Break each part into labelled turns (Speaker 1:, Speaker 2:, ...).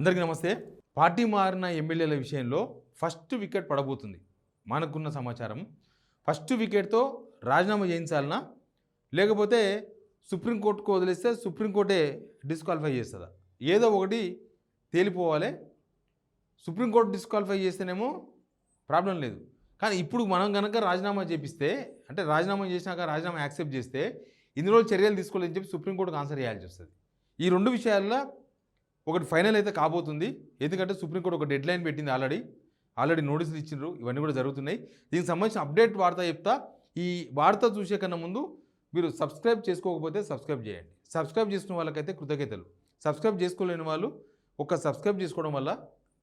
Speaker 1: అందరికీ నమస్తే. పార్టీ మారిన ఎమ్మెల్యేల విషయంలో ఫస్ట్ వికెట్ పడబోతుంది. మనకున్న సమాచారం ఫస్ట్ వికెట్తో రాజీనామా చేయించాలనా, లేకపోతే సుప్రీంకోర్టుకు వదిలేస్తే సుప్రీంకోర్టే డిస్క్వాలిఫై చేస్తుందా? ఏదో ఒకటి తేలిపోవాలి. సుప్రీంకోర్టు డిస్క్వాలిఫై చేస్తేనేమో ప్రాబ్లం లేదు. కానీ ఇప్పుడు మనం కనుక రాజీనామా చేపిస్తే, అంటే రాజీనామా చేసినాక రాజీనామా యాక్సెప్ట్ చేస్తే ఇన్ని రోజులు చర్యలు తీసుకోలేదని చెప్పి సుప్రీంకోర్టుకు ఆన్సర్ చేయాల్సి వస్తుంది. ఈ రెండు విషయాల్లో ఒకటి ఫైనల్ అయితే కాబోతుంది. ఎందుకంటే సుప్రీంకోర్టు ఒక డెడ్ లైన్ పెట్టింది. ఆల్రెడీ నోటీసులు ఇచ్చిండ్రు. ఇవన్నీ కూడా జరుగుతున్నాయి. దీనికి సంబంధించిన అప్డేట్ వార్త చెప్తా. ఈ వార్త చూసే కన్నా ముందు మీరు సబ్స్క్రైబ్ చేసుకోకపోతే సబ్స్క్రైబ్ చేయండి. సబ్స్క్రైబ్ చేసుకున్న వాళ్ళకైతే కృతజ్ఞతలు. సబ్స్క్రైబ్ చేసుకోలేని వాళ్ళు ఒక సబ్స్క్రైబ్ చేసుకోవడం వల్ల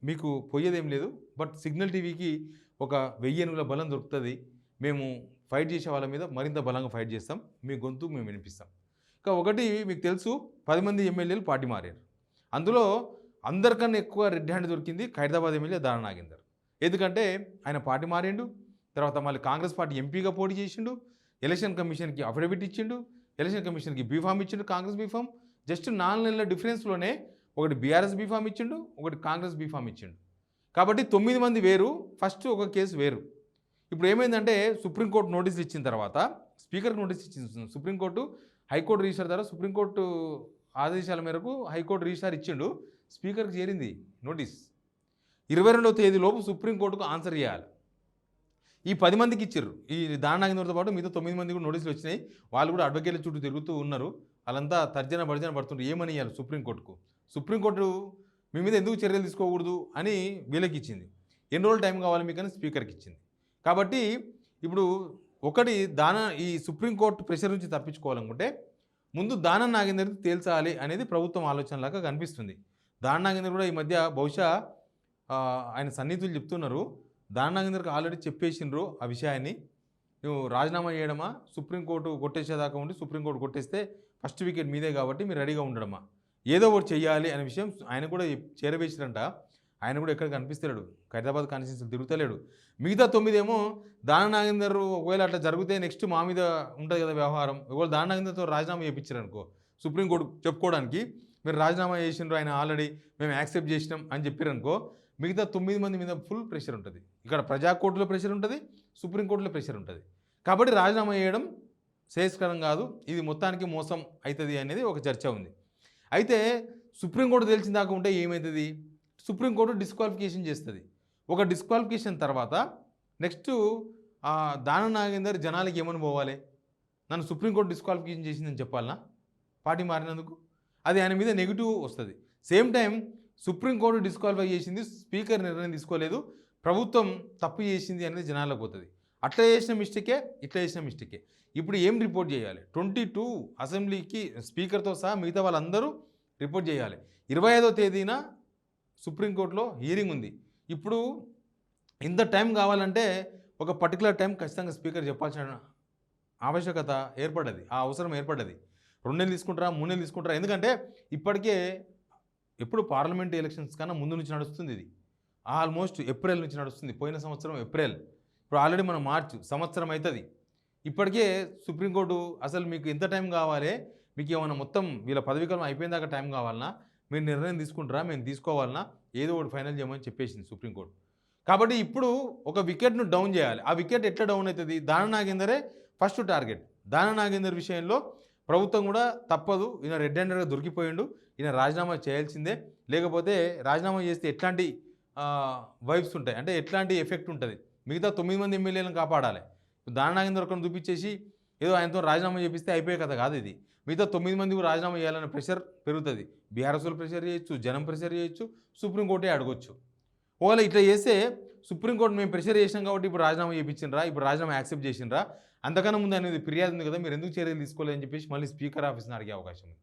Speaker 1: మీకు పోయేదేం లేదు. బట్ సిగ్నల్ టీవీకి ఒక 1000 ఏనుగుల బలం దొరుకుతుంది. మేము ఫైట్ చేసే వాళ్ళ మీద మరింత బలంగా ఫైట్ చేస్తాం. మీ గొంతు మేము వినిపిస్తాం. ఇంకా ఒకటి మీకు తెలుసు, 10 మంది ఎమ్మెల్యేలు పార్టీ మారారు. అందులో అందరికన్నా ఎక్కువ రెడ్ హ్యాండ్ దొరికింది ఖైరతాబాద్ ఎమ్మెల్యే దాన నాగేందర్. ఎందుకంటే ఆయన పార్టీ మారిండు, తర్వాత మళ్ళీ కాంగ్రెస్ పార్టీ ఎంపీగా పోటీ చేసిండు, ఎలక్షన్ కమిషన్కి అఫిడవిట్ ఇచ్చిండు, ఎలక్షన్ కమిషన్కి బీఫామ్ ఇచ్చిండు, కాంగ్రెస్ బీఫామ్. జస్ట్ 4 నెలల డిఫరెన్స్లోనే ఒకటి బీఆర్ఎస్ బీఫామ్ ఇచ్చిండు, ఒకటి కాంగ్రెస్ బీఫామ్ ఇచ్చిండు. కాబట్టి 9 మంది వేరు, ఫస్ట్ ఒక కేసు వేరు. ఇప్పుడు ఏమైందంటే సుప్రీంకోర్టు నోటీసులు ఇచ్చిన తర్వాత స్పీకర్కి నోటీస్ ఇచ్చింది సుప్రీంకోర్టు. హైకోర్టు రిజిస్టర్ ద్వారా సుప్రీంకోర్టు ఆదేశాల మేరకు హైకోర్టు రిజిస్టర్ ఇచ్చిండు. స్పీకర్కి చేరింది నోటీస్. 22వ తేదీలోపు సుప్రీంకోర్టుకు ఆన్సర్ చేయాలి. ఈ 10 మందికి ఇచ్చారు. ఈ దాన నాగేందర్తో పాటు మిగతా 9 మంది కూడా నోటీసులు వచ్చినాయి. వాళ్ళు కూడా అడ్వకేట్ల చుట్టూ తిరుగుతూ ఉన్నారు. వాళ్ళంతా తర్జన భర్జన పడుతుంటారు. ఏమని ఇవ్వాలి సుప్రీంకోర్టుకు? సుప్రీంకోర్టు మీ మీద ఎందుకు చర్యలు తీసుకోకూడదు అని వీళ్ళకి ఇచ్చింది. ఎన్ని రోజులు టైం కావాలి మీకు అని స్పీకర్కి ఇచ్చింది. కాబట్టి ఇప్పుడు ఒకటి ఈ సుప్రీంకోర్టు ప్రెషర్ నుంచి తప్పించుకోవాలనుకుంటే ముందు దాన నాగేందర్కి తేల్చాలి అనేది ప్రభుత్వం ఆలోచనలాగా కనిపిస్తుంది. దాన నాగేందర్ కూడా ఈ మధ్య బహుశా ఆయన సన్నిహితులు చెప్తున్నారు, దాన నాగేందర్కి ఆల్రెడీ చెప్పేసిండ్రు ఆ విషయాన్ని. నువ్వు రాజీనామా చేయడమా, సుప్రీంకోర్టు కొట్టేసేదాకా ఉండి సుప్రీంకోర్టు కొట్టేస్తే ఫస్ట్ వికెట్ మీదే కాబట్టి మీరు రెడీగా ఉండడమా, ఏదో ఒకటి చెయ్యాలి అనే విషయం ఆయన కూడా చేరవేసిరంట. ఆయన కూడా ఎక్కడ కనిపిస్తలేడు, ఖైరతాబాద్ కాన్స్టిట్యున్సీ తిరుగుతలేడు. మిగతా 9 ఏమో దాన నాగేందర్ ఒకవేళ అట్లా జరిగితే నెక్స్ట్ మా మీద ఉంటుంది కదా వ్యవహారం. ఒకవేళ దాన నాగేందర్తో రాజీనామా చేయించారు అనుకో, సుప్రీంకోర్టు చెప్పుకోవడానికి మీరు రాజీనామా చేసిండ్రు, ఆయన ఆల్రెడీ మేము యాక్సెప్ట్ చేసినాం అని చెప్పారనుకో, మిగతా 9 మంది మీద ఫుల్ ప్రెషర్ ఉంటుంది. ఇక్కడ ప్రజాకోర్టులో ప్రెషర్ ఉంటుంది, సుప్రీంకోర్టులో ప్రెషర్ ఉంటుంది. కాబట్టి రాజీనామా చేయడం శ్రేయస్కరం కాదు, ఇది మొత్తానికి మోసం అవుతుంది అనేది ఒక చర్చ ఉంది. అయితే సుప్రీంకోర్టు తెలిసిందాకా ఉంటే ఏమవుతుంది? సుప్రీంకోర్టు డిస్క్వాలిఫికేషన్ చేస్తుంది. ఒక డిస్క్వాలిఫికేషన్ తర్వాత నెక్స్ట్ దాన నాగేందర్ జనాలకి ఏమని పోవాలి? నన్ను సుప్రీంకోర్టు డిస్క్వాలిఫికేషన్ చేసిందని చెప్పాలనా పార్టీ మారినందుకు? అది ఆయన మీద నెగిటివ్ వస్తుంది. సేమ్ టైం సుప్రీంకోర్టు డిస్క్వాలిఫై చేసింది, స్పీకర్ నిర్ణయం తీసుకోలేదు, ప్రభుత్వం తప్పు చేసింది అనేది జనాలకు పోతుంది. అట్లా చేసిన మిస్టేకే, ఇట్లా చేసిన మిస్టేకే. ఇప్పుడు ఏం రిపోర్ట్ చేయాలి? 22 అసెంబ్లీకి స్పీకర్తో సహా మిగతా వాళ్ళందరూ రిపోర్ట్ చేయాలి. 25వ తేదీన సుప్రీంకోర్టులో హియరింగ్ ఉంది. ఇప్పుడు ఇంత టైం కావాలంటే ఒక పర్టికులర్ టైం ఖచ్చితంగా స్పీకర్ చెప్పాల్సిన ఆవశ్యకత ఏర్పడ్డది, ఆ అవసరం ఏర్పడ్డది. 2 నెలలు తీసుకుంటారా, 3 నెలలు తీసుకుంటారా? ఎందుకంటే ఇప్పటికే ఎప్పుడు పార్లమెంట్ ఎలక్షన్స్ కన్నా ముందు నుంచి నడుస్తుంది. ఇది ఆల్మోస్ట్ ఏప్రిల్ నుంచి నడుస్తుంది. పోయిన సంవత్సరం ఏప్రిల్, ఇప్పుడు ఆల్రెడీ మనం మార్చి, సంవత్సరం అవుతుంది. ఇప్పటికే సుప్రీంకోర్టు అసలు మీకు ఎంత టైం కావాలి, మీకు ఏమైనా మొత్తం వీళ్ళ పదవీకాలం అయిపోయిందాకా టైం కావాలన్నా, మీరు నిర్ణయం తీసుకుంటారా, మేము తీసుకోవాలన్నా, ఏదో ఒకటి ఫైనల్ చేయమని చెప్పేసింది సుప్రీంకోర్టు. కాబట్టి ఇప్పుడు ఒక వికెట్ను డౌన్ చేయాలి. ఆ వికెట్ ఎట్లా డౌన్ అవుతుంది? దాన నాగేందరే ఫస్ట్ టార్గెట్. దాన నాగేందర్ విషయంలో ప్రభుత్వం కూడా తప్పదు, ఈయన రెడ్ హ్యాండెడ్గా దొరికిపోయిండు, ఈయన రాజీనామా చేయాల్సిందే. లేకపోతే రాజీనామా చేస్తే ఎట్లాంటి వైబ్స్ ఉంటాయి, అంటే ఎట్లాంటి ఎఫెక్ట్ ఉంటుంది, మిగతా 9 మంది ఎమ్మెల్యేలను కాపాడాలి. దాన నాగేందర్ ఒకరిని చూపించేసి ఏదో ఆయనతో రాజీనామా చేపిస్తే అయిపోయే కథ కాదు ఇది. మిగతా 9 మంది రాజీనామా చేయాలనే ప్రెషర్ పెరుగుతుంది. బీఆర్ఎస్లు ప్రెషర్ చేయొచ్చు, జనం ప్రెషర్ చేయొచ్చు, సుప్రీంకోర్టే అడగొచ్చు. ఒకవేళ ఇట్లా చేస్తే సుప్రీంకోర్టు మేము ప్రెషర్ చేసినాం కాబట్టి ఇప్పుడు రాజీనామా చేయించిండ్రా, ఇప్పుడు రాజీనామా యాక్సెప్ట్ చేసిండ్రా, అంతకన్నా ముందు అనేది ఫిర్యాదు ఉంది కదా, మీరు ఎందుకు చర్యలు తీసుకోలేదని చెప్పేసి మళ్ళీ స్పీకర్ ఆఫీస్ని అడిగే అవకాశం ఉంది.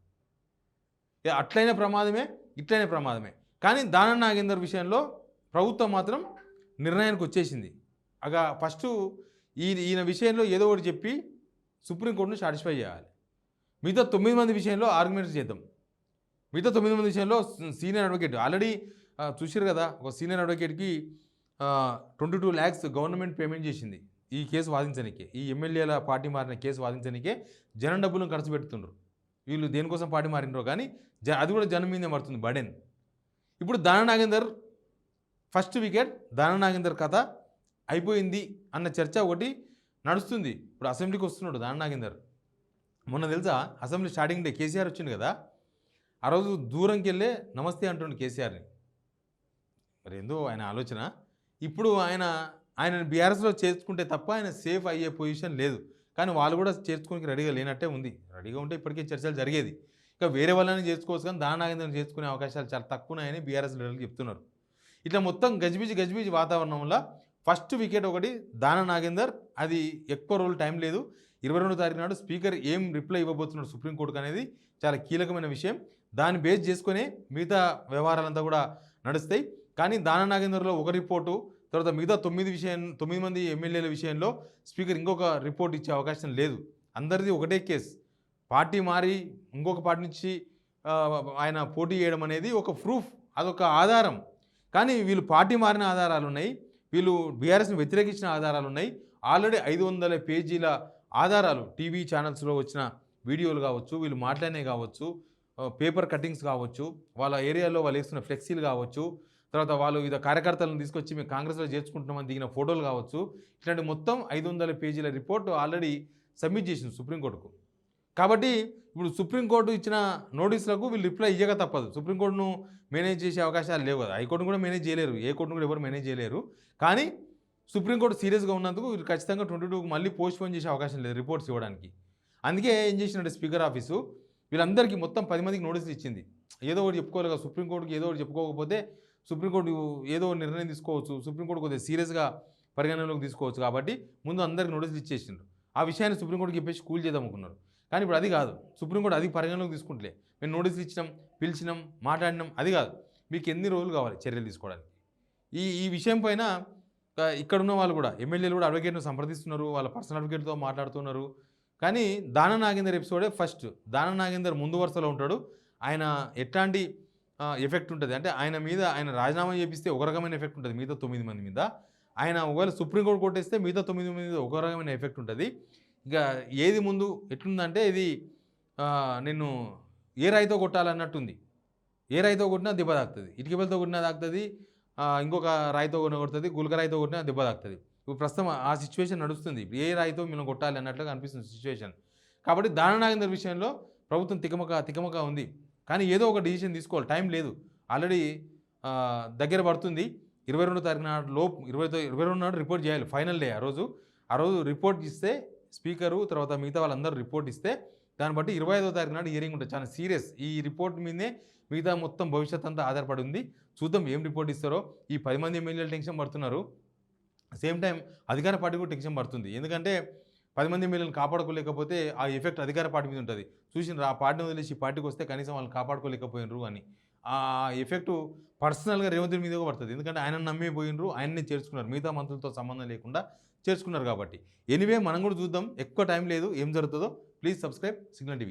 Speaker 1: అట్లయిన ప్రమాదమే, ఇట్లయిన ప్రమాదమే. కానీ దాన నాగేందర్ విషయంలో ప్రభుత్వం మాత్రం నిర్ణయానికి వచ్చేసింది. ఫస్ట్ ఈయన విషయంలో ఏదో ఒకటి చెప్పి సుప్రీంకోర్టును సాటిస్ఫై చేయాలి. మిగతా 9 మంది విషయంలో ఆర్గ్యుమెంట్స్ చేద్దాం. మిగతా 9 మంది విషయంలో సీనియర్ అడ్వకేట్ ఆల్రెడీ చూసారు కదా, ఒక సీనియర్ అడ్వకేట్కి 22 lakhs గవర్నమెంట్ పేమెంట్ చేసింది ఈ కేసు వాదించడానికే. ఈ ఎమ్మెల్యేల పార్టీ మారిన కేసు వాదించడానికే జనం డబ్బులను ఖర్చు పెడుతుండ్రు. వీళ్ళు దేనికోసం పార్టీ మారినరో కానీ అది కూడా జనం మీదే పడుతుంది బడెన్. ఇప్పుడు దాన నాగేందర్ ఫస్ట్ వికెట్, దాన నాగేందర్ కథ అయిపోయింది అన్న చర్చ ఒకటి నడుస్తుంది. ఇప్పుడు అసెంబ్లీకి వస్తున్నాడు దాన నాగేందర్. మొన్న తెలుసా అసెంబ్లీ స్టార్టింగ్ డే కేసీఆర్ వచ్చింది కదా, ఆ రోజు దూరంకి వెళ్ళే నమస్తే అంటుండే కేసీఆర్ని. మరి ఏందో ఆయన ఆలోచన. ఇప్పుడు ఆయన బీఆర్ఎస్లో చేర్చుకుంటే తప్ప ఆయన సేఫ్ అయ్యే పొజిషన్ లేదు. కానీ వాళ్ళు కూడా చేర్చుకోనికి రెడీగా లేనట్టే ఉంది. రెడీగా ఉంటే ఇప్పటికే చర్చలు జరిగేది. ఇక వేరే వాళ్ళని చేర్చుకోవచ్చు, కానీ దాన నాగేంద్రని చేర్చుకునే అవకాశాలు చాలా తక్కువ ఉన్నాయని బీఆర్ఎస్ లీడర్లు చెప్తున్నారు. ఇట్లా మొత్తం గజిబిజి వాతావరణం వల్ల ఫస్ట్ వికెట్ ఒకటి దాన నాగేందర్. అది ఎక్కువ రోజులు టైం లేదు. 22వ తారీఖు నాడు స్పీకర్ ఏం రిప్లై ఇవ్వబోతున్నాడు సుప్రీంకోర్టుకు అనేది చాలా కీలకమైన విషయం. దాన్ని బేస్ చేసుకునే మిగతా వ్యవహారాలంతా కూడా నడుస్తాయి. కానీ దాన నాగేందర్లో ఒక రిపోర్టు, తర్వాత మిగతా 9 మంది ఎమ్మెల్యేల విషయంలో స్పీకర్ ఇంకొక రిపోర్ట్ ఇచ్చే అవకాశం లేదు. అందరిది ఒకటే కేసు. పార్టీ మారి ఇంకొక పార్టీ నుంచి ఆయన పోటీ చేయడం అనేది ఒక ప్రూఫ్, అదొక ఆధారం. కానీ వీళ్ళు పార్టీ మారిన ఆధారాలు ఉన్నాయి, వీళ్ళు బీఆర్ఎస్ని వ్యతిరేకించిన ఆధారాలు ఉన్నాయి. ఆల్రెడీ 500 పేజీల ఆధారాలు, టీవీ ఛానల్స్లో వచ్చిన వీడియోలు కావచ్చు, వీళ్ళు మాట్లాడినవి కావచ్చు, పేపర్ కటింగ్స్ కావచ్చు, వాళ్ళ ఏరియాలో వాళ్ళు వేస్తున్న ఫ్లెక్సీలు కావచ్చు, తర్వాత వాళ్ళు వివిధ కార్యకర్తలను తీసుకొచ్చి మేము కాంగ్రెస్లో చేర్చుకుంటున్నామని దిగిన ఫోటోలు కావచ్చు, ఇట్లాంటి మొత్తం 500 పేజీల రిపోర్టు ఆల్రెడీ సబ్మిట్ చేసింది సుప్రీంకోర్టుకు. కాబట్టి ఇప్పుడు సుప్రీంకోర్టు ఇచ్చిన నోటీసులకు వీళ్ళు రిప్లై ఇవ్వక తప్పదు. సుప్రీంకోర్టును మేనేజ్ చేసే అవకాశాలు లేవు కదా, హైకోర్టును కూడా మేనేజ్ చేయలేరు, ఏ కోర్టును కూడా ఎవరు మేనేజ్ చేయలేరు. కానీ సుప్రీంకోర్టు సీరియస్గా ఉన్నందుకు వీళ్ళు ఖచ్చితంగా 22కు మళ్ళీ పోస్ట్పోన్ చేసే అవకాశం లేదు రిపోర్ట్స్ ఇవ్వడానికి. అందుకే ఏం చేసినట్టు స్పీకర్ ఆఫీసు వీళ్ళందరికీ మొత్తం 10 మందికి నోటీసులు ఇచ్చింది. ఏదో ఒకటి చెప్పుకోవాలి కదా, సుప్రీంకోర్టుకి ఏదో ఒకటి చెప్పుకోకపోతే సుప్రీంకోర్టు ఏదో నిర్ణయం తీసుకోవచ్చు, సుప్రీంకోర్టు కొద్దిగా సీరియస్గా పరిగణనలోకి తీసుకోవచ్చు. కాబట్టి ముందు అందరికీ నోటీసులు ఇచ్చేసిండ్రు. ఆ విషయాన్ని సుప్రీంకోర్టుకి చెప్పేసి కూల్ చేద్దాం అనుకున్నారు. కానీ ఇప్పుడు అది కాదు, సుప్రీంకోర్టు అది పరిగణలోకి తీసుకుంటలే. మేము నోటీసులు ఇచ్చినాం, పిలిచినాం, మాట్లాడినాం, అది కాదు. మీకు ఎన్ని రోజులు కావాలి చర్యలు తీసుకోవడానికి? ఈ విషయం పైన ఇక్కడున్న వాళ్ళు కూడా ఎమ్మెల్యేలు కూడా అడ్వకేట్ను సంప్రదిస్తున్నారు, వాళ్ళ పర్సనల్ అడ్వకేట్తో మాట్లాడుతున్నారు. కానీ దాన నాగేందర్ ఎపిసోడే ఫస్ట్. దాన నాగేందర్ ముందు వరుసలో ఉంటాడు. ఆయన ఎట్లాంటి ఎఫెక్ట్ ఉంటుంది అంటే ఆయన రాజీనామా చేపిస్తే ఒక రకమైన ఎఫెక్ట్ ఉంటుంది మిగతా 9 మంది మీద. ఆయన ఒకవేళ సుప్రీంకోర్టు కొట్టేస్తే మిగతా 9 మంది మీద ఒక రకమైన ఎఫెక్ట్ ఉంటుంది. ఇక ఏది ముందు ఎట్లుందంటే ఇది నిన్ను ఏ రాయితో కొట్టాలన్నట్టుంది. ఏ రాయితో కొట్టినా దెబ్బ తాకుతుంది, ఇటుకబెలతో కొట్టినా తాకుతుంది, ఇంకొక రాయితో కొడుతుంది, గుల్క రాయితో కొట్టినా దెబ్బ తాకుతుంది. ఇప్పుడు ప్రస్తుతం ఆ సిచ్యువేషన్ నడుస్తుంది. ఏ రాయితో మనం కొట్టాలి అన్నట్లుగా అనిపిస్తుంది సిచ్యువేషన్. కాబట్టి దాన నాగేందర్ విషయంలో ప్రభుత్వం తికమక ఉంది. కానీ ఏదో ఒక డిసిషన్ తీసుకోవాలి, టైం లేదు. ఆల్రెడీ దగ్గర పడుతుంది. 22వ తారీఖు నాడు లోపు 22 నాడు రిపోర్ట్ చేయాలి, ఫైనల్ డే. ఆ రోజు రిపోర్ట్ ఇస్తే స్పీకరు, తర్వాత మిగతా వాళ్ళందరూ రిపోర్ట్ ఇస్తే దాన్ని బట్టి 25వ తారీఖు నాడు హియరింగ్ ఉంటుంది. చాలా సీరియస్. ఈ రిపోర్ట్ మీదే మిగతా మొత్తం భవిష్యత్ అంతా ఆధారపడి ఉంది. చూద్దాం ఏం రిపోర్ట్ ఇస్తారో. ఈ 10 మంది ఎమ్మెల్యేలు టెన్షన్ పడుతున్నారు. సేమ్ టైం అధికార పార్టీ కూడా టెన్షన్ పడుతుంది. ఎందుకంటే 10 మంది ఎమ్మెల్యేలను కాపాడుకోలేకపోతే ఆ ఎఫెక్ట్ అధికార పార్టీ మీద ఉంటుంది. చూసిన ఆ పార్టీని వదిలేసి ఈ పార్టీకి వస్తే కనీసం వాళ్ళని కాపాడుకోలేకపోయినరు అని ఆ ఎఫెక్టు పర్సనల్గా రేవంత్ రెడ్డి మీద కూడా పడుతుంది. ఎందుకంటే ఆయన నమ్మే పోయినరు, ఆయన్ని చేర్చుకున్నారు, మిగతా మంత్రులతో సంబంధం లేకుండా చేర్చుకున్నారు. కాబట్టి ఎనీవే మనం కూడా చూద్దాం, ఎక్కువ టైం లేదు, ఏం జరుగుతుందో. Please subscribe signal TV.